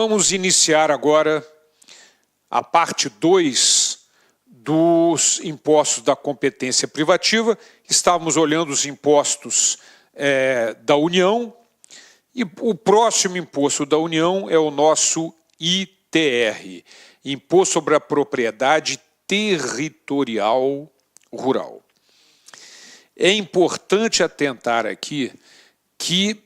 Vamos iniciar agora a parte 2 dos impostos da competência privativa. Estávamos olhando os impostos da União e o próximo imposto da União é o nosso ITR, Imposto sobre a Propriedade Territorial Rural. É importante atentar aqui que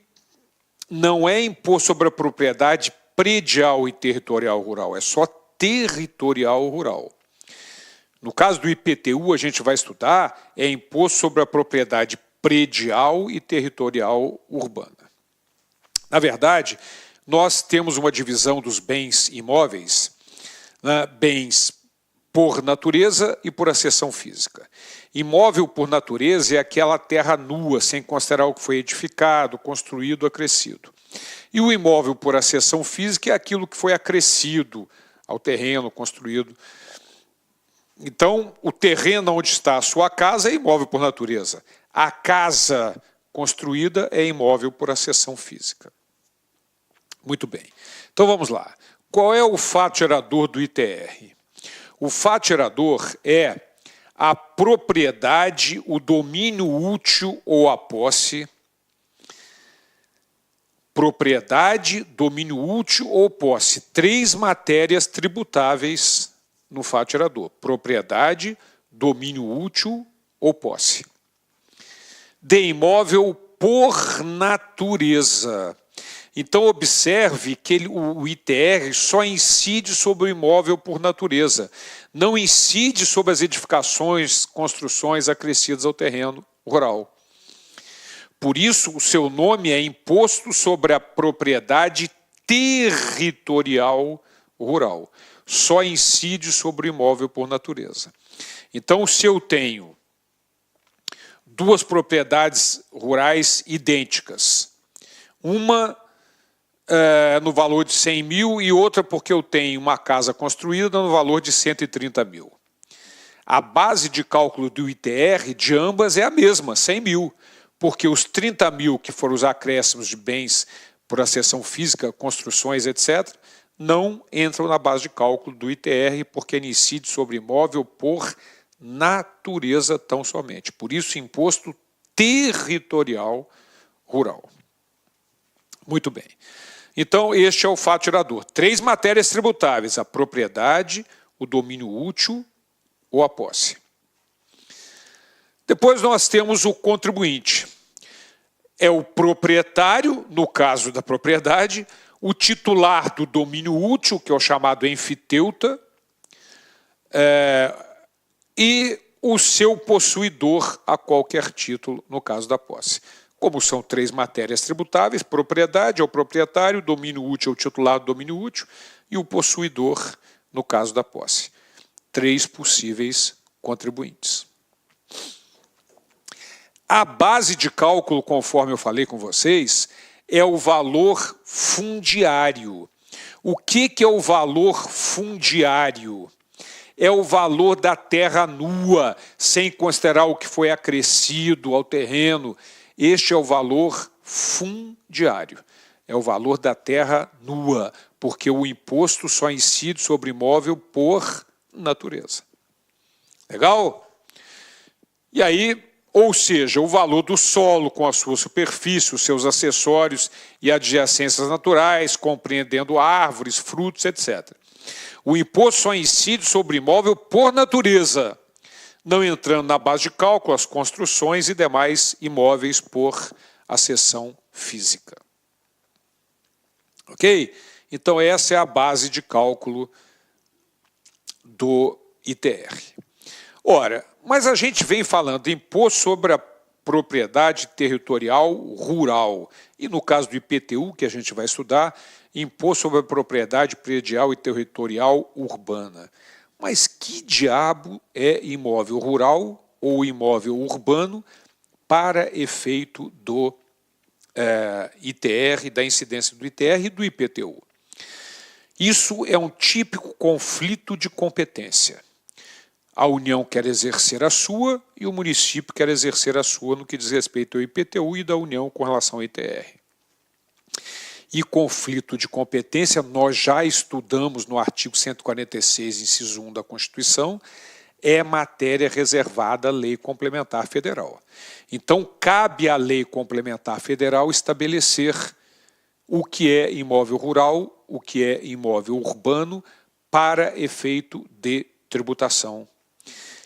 não é imposto sobre a propriedade predial e territorial rural, é só territorial rural. No caso do IPTU, a gente vai estudar, é imposto sobre a propriedade predial e territorial urbana. Na verdade, nós temos uma divisão dos bens imóveis, né, bens por natureza e por acessão física. Imóvel por natureza é aquela terra nua, sem considerar o que foi edificado, construído, acrescido. E o imóvel por acessão física é aquilo que foi acrescido ao terreno, construído. Então, o terreno onde está a sua casa é imóvel por natureza. A casa construída é imóvel por acessão física. Muito bem. Então, vamos lá. Qual é o fato gerador do ITR? O fato gerador é a propriedade, o domínio útil ou a posse. Propriedade, domínio útil ou posse. 3 matérias tributáveis no fato gerador. Propriedade, domínio útil ou posse. De imóvel por natureza. Então, observe que o ITR só incide sobre o imóvel por natureza. Não incide sobre as edificações, construções acrescidas ao terreno rural. Por isso, o seu nome é Imposto sobre a Propriedade Territorial Rural. Só incide sobre o imóvel por natureza. Então, se eu tenho 2 propriedades rurais idênticas, uma no valor de 100 mil e outra porque eu tenho uma casa construída no valor de 130 mil. A base de cálculo do ITR de ambas é a mesma, 100 mil. Porque os 30 mil que foram os acréscimos de bens por acessão física, construções, etc., não entram na base de cálculo do ITR, porque ele incide sobre imóvel por natureza tão somente. Por isso, imposto territorial rural. Muito bem. Então, este é o fato gerador. 3 matérias tributáveis, a propriedade, o domínio útil ou a posse. Depois nós temos o contribuinte. É o proprietário, no caso da propriedade, o titular do domínio útil, que é o chamado enfiteuta, e o seu possuidor a qualquer título, no caso da posse. Como são 3 matérias tributáveis, propriedade é o proprietário, domínio útil é o titular do domínio útil e o possuidor, no caso da posse. 3 possíveis contribuintes. A base de cálculo, conforme eu falei com vocês, é o valor fundiário. O que é o valor fundiário? É o valor da terra nua, sem considerar o que foi acrescido ao terreno. Este é o valor fundiário. É o valor da terra nua, porque o imposto só incide sobre imóvel por natureza. Legal? E aí, ou seja, o valor do solo com a sua superfície, os seus acessórios e adjacências naturais, compreendendo árvores, frutos, etc. O imposto só incide sobre imóvel por natureza, não entrando na base de cálculo as construções e demais imóveis por acessão física. Ok? Então, essa é a base de cálculo do ITR. Ora, mas a gente vem falando de imposto sobre a propriedade territorial rural. E no caso do IPTU, que a gente vai estudar, imposto sobre a propriedade predial e territorial urbana. Mas que diabo é imóvel rural ou imóvel urbano para efeito do ITR, da incidência do ITR e do IPTU? Isso é um típico conflito de competência. A União quer exercer a sua e o município quer exercer a sua no que diz respeito ao IPTU e da União com relação ao ITR. e conflito de competência, nós já estudamos no artigo 146, inciso 1 da Constituição, é matéria reservada à Lei Complementar Federal. Então, cabe à Lei Complementar Federal estabelecer o que é imóvel rural, o que é imóvel urbano, para efeito de tributação.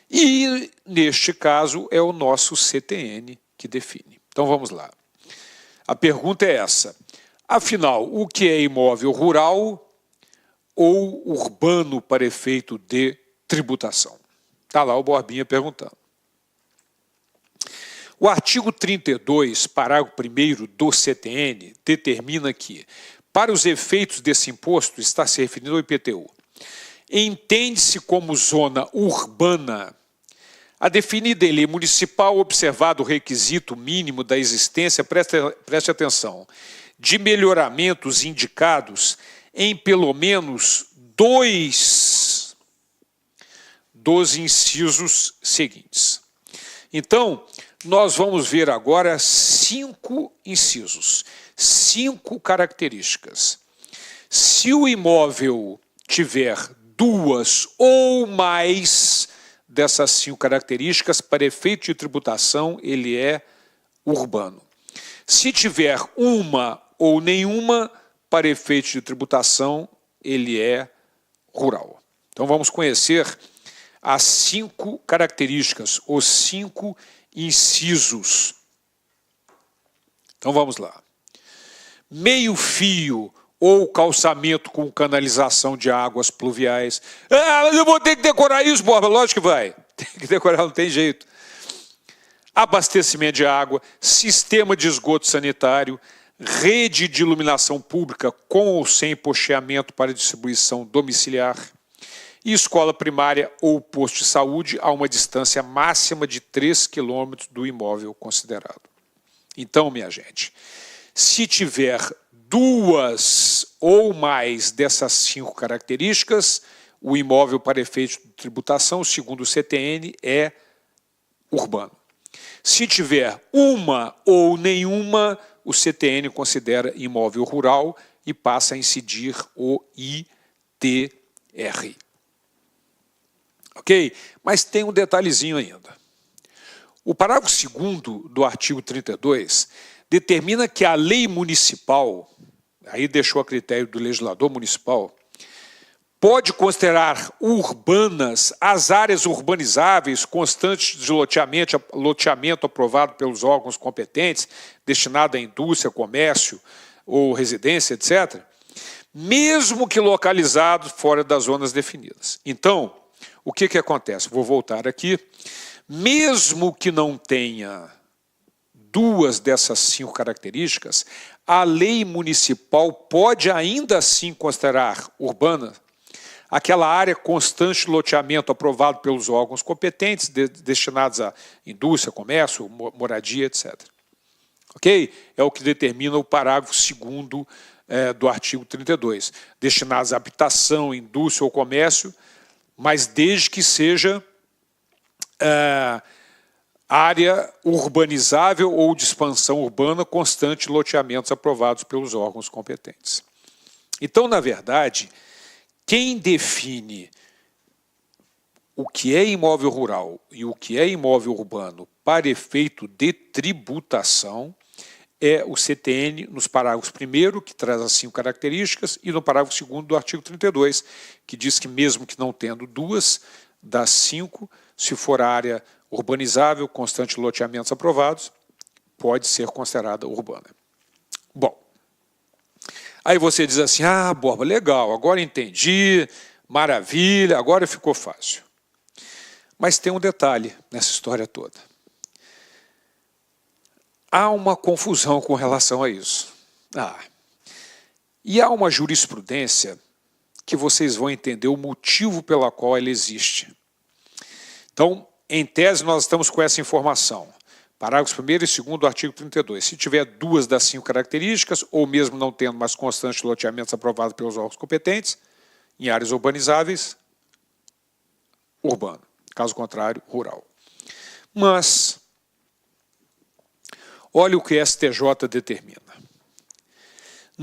E, neste caso, é o nosso CTN que define. Então, vamos lá. A pergunta é essa. Afinal, o que é imóvel rural ou urbano para efeito de tributação? Está lá o Borbinha perguntando. O artigo 32, parágrafo 1º do CTN, determina que, para os efeitos desse imposto, está se referindo ao IPTU, entende-se como zona urbana a definida em lei municipal, observado o requisito mínimo da existência, preste atenção, de melhoramentos indicados em pelo menos 2 dos incisos seguintes. Então, nós vamos ver agora 5 incisos, 5 características. Se o imóvel tiver 2 ou mais dessas 5 características, para efeito de tributação, ele é urbano. Se tiver uma ou nenhuma, para efeito de tributação, ele é rural. Então, vamos conhecer as 5 características, os 5 incisos. Então, vamos lá. Meio fio ou calçamento com canalização de águas pluviais. Ah, mas eu vou ter que decorar isso, Borba. Lógico que vai. Tem que decorar, não tem jeito. Abastecimento de água, sistema de esgoto sanitário, rede de iluminação pública com ou sem posteamento para distribuição domiciliar e escola primária ou posto de saúde a uma distância máxima de 3 km do imóvel considerado. Então, minha gente, se tiver 2 ou mais dessas 5 características, o imóvel para efeito de tributação, segundo o CTN, é urbano. Se tiver uma ou nenhuma, o CTN considera imóvel rural e passa a incidir o ITR. Ok? Mas tem um detalhezinho ainda. O parágrafo 2º do artigo 32 determina que a lei municipal, aí deixou a critério do legislador municipal, pode considerar urbanas as áreas urbanizáveis constantes de loteamento aprovado pelos órgãos competentes, destinado à indústria, comércio ou residência, etc., mesmo que localizado fora das zonas definidas. Então, o que acontece? Vou voltar aqui. Mesmo que não tenha 2 dessas 5 características, a lei municipal pode ainda assim considerar urbana aquela área constante de loteamento aprovado pelos órgãos competentes, destinados à indústria, comércio, moradia, etc. Ok? É o que determina o parágrafo 2º do artigo 32. Destinados à habitação, indústria ou comércio, mas desde que seja área urbanizável ou de expansão urbana constante de loteamentos aprovados pelos órgãos competentes. Então, na verdade, quem define o que é imóvel rural e o que é imóvel urbano para efeito de tributação é o CTN nos parágrafos 1º, que traz as 5 características, e no parágrafo 2º do artigo 32, que diz que mesmo que não tendo 2 das 5, se for área urbanizável, constante de loteamentos aprovados, pode ser considerada urbana. Bom, aí você diz assim, ah, Borba, legal, agora entendi, maravilha, agora ficou fácil. Mas tem um detalhe nessa história toda. Há uma confusão com relação a isso. E há uma jurisprudência que vocês vão entender o motivo pela qual ela existe. Então, em tese, nós estamos com essa informação. Parágrafos 1º e 2º do artigo 32. Se tiver 2 das 5 características, ou mesmo não tendo mais constantes loteamentos aprovados pelos órgãos competentes, em áreas urbanizáveis, urbano. Caso contrário, rural. Mas, olha o que a STJ determina.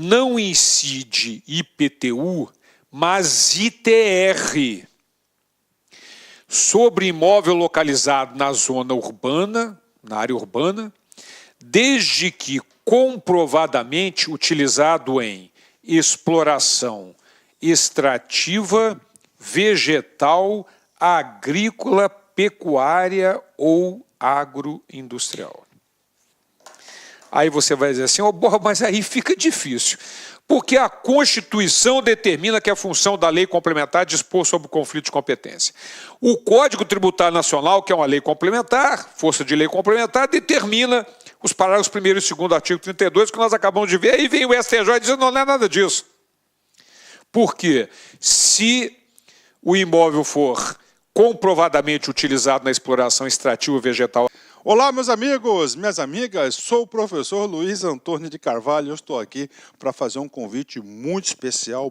não incide IPTU, mas ITR, sobre imóvel localizado na zona urbana, na área urbana, desde que comprovadamente utilizado em exploração extrativa, vegetal, agrícola, pecuária ou agroindustrial. Aí você vai dizer assim, mas aí fica difícil, porque a Constituição determina que a função da lei complementar é dispor sobre o conflito de competência. O Código Tributário Nacional, que é uma lei complementar, força de lei complementar, determina os parágrafos 1º e 2º do artigo 32, que nós acabamos de ver, aí vem o STJ dizendo não é nada disso. Por quê? Se o imóvel for comprovadamente utilizado na exploração extrativa vegetal. Olá, meus amigos, minhas amigas, sou o professor Luiz Antônio de Carvalho e eu estou aqui para fazer um convite muito especial,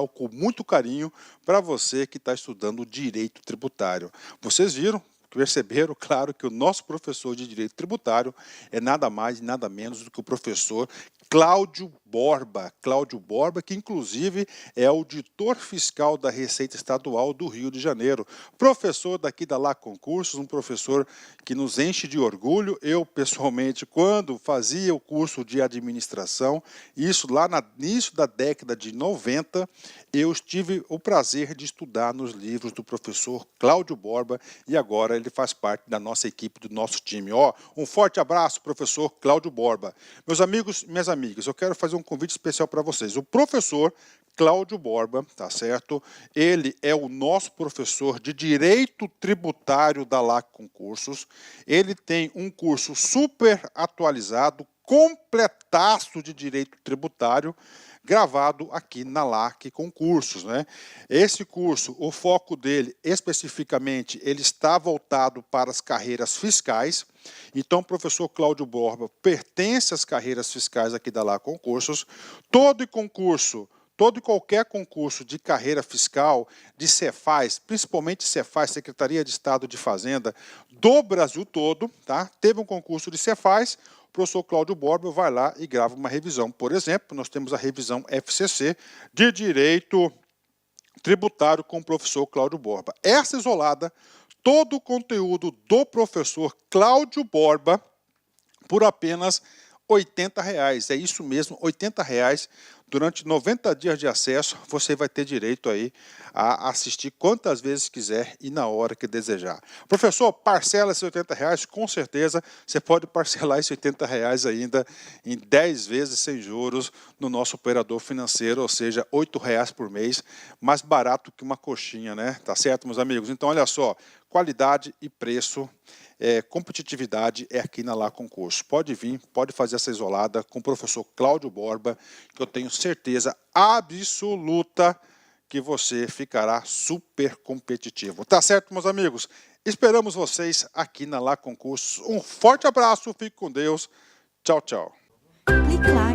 com muito carinho para você que está estudando Direito Tributário. Vocês viram? Perceberam, claro, que o nosso professor de Direito Tributário é nada mais e nada menos do que o professor Cláudio Borba. Cláudio Borba, que inclusive é auditor fiscal da Receita Estadual do Rio de Janeiro. Professor daqui da Lá Concursos, um professor que nos enche de orgulho. Eu, pessoalmente, quando fazia o curso de administração, isso lá no início da década de 90, eu tive o prazer de estudar nos livros do professor Cláudio Borba e agora ele faz parte da nossa equipe, do nosso time. Um forte abraço, professor Cláudio Borba. Meus amigos, minhas amigas, eu quero fazer um convite especial para vocês. O professor Cláudio Borba, tá certo? Ele é o nosso professor de Direito Tributário da LAC Concursos. Ele tem um curso super atualizado, completaço de Direito Tributário, gravado aqui na LAC Concursos, né? Esse curso, o foco dele, especificamente, ele está voltado para as carreiras fiscais. Então, o professor Cláudio Borba pertence às carreiras fiscais aqui da LAC Concursos. Todo e qualquer concurso de carreira fiscal, de Cefaz, principalmente Cefaz, Secretaria de Estado de Fazenda, do Brasil todo, tá? Teve um concurso de Cefaz, o professor Cláudio Borba vai lá e grava uma revisão. Por exemplo, nós temos a revisão FCC de Direito Tributário com o professor Cláudio Borba. Essa isolada, todo o conteúdo do professor Cláudio Borba por apenas R$ 80,00. É isso mesmo, R$ 80,00. Durante 90 dias de acesso, você vai ter direito aí a assistir quantas vezes quiser e na hora que desejar. Professor, parcela esses R$ 80,00, com certeza você pode parcelar esses R$ 80,00 ainda em 10 vezes sem juros no nosso operador financeiro, ou seja, R$ 8,00 por mês, mais barato que uma coxinha, né? Tá certo, meus amigos? Então, olha só, qualidade e preço, competitividade é aqui na Lá Concurso. Pode vir, pode fazer essa isolada com o professor Cláudio Borba, que eu tenho certeza absoluta que você ficará super competitivo. Tá certo, meus amigos? Esperamos vocês aqui na Lá Concursos. Um forte abraço, fique com Deus. Tchau, tchau. Clique lá.